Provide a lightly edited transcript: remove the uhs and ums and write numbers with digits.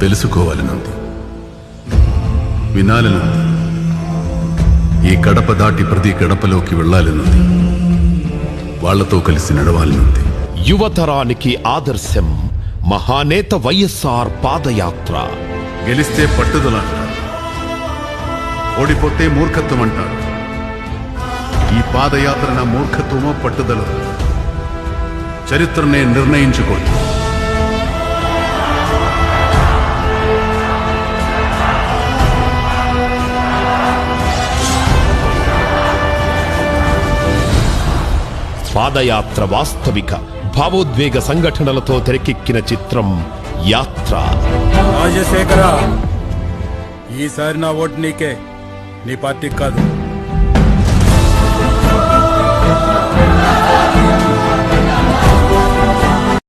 తెలుసుకోవాలనుంది, వినాలనుంది. ఈ గడప దాటి ప్రతి గడపలోకి వెళ్ళాలనుంది, వాళ్లతో కలిసి నడవాలనుంది. యువతరానికి ఆదర్శం మహానేత వైఎస్ఆర్ పాదయాత్ర. గెలిస్తే పట్టుదల అంటారు, ఓడిపోతే మూర్ఖత్వం అంటారు. ఈ పాదయాత్ర నా మూర్ఖత్వమో పట్టుదల చరిత్రనే నిర్ణయించుకోండి. పాదయాత్ర వాస్తవిక భావోద్వేగ సంఘటనలతో తెరకెక్కిన చిత్రం యాత్ర. రాజశేఖర, ఈసారి నా ఓటు నీకే, నీ పార్టీకి కాదు.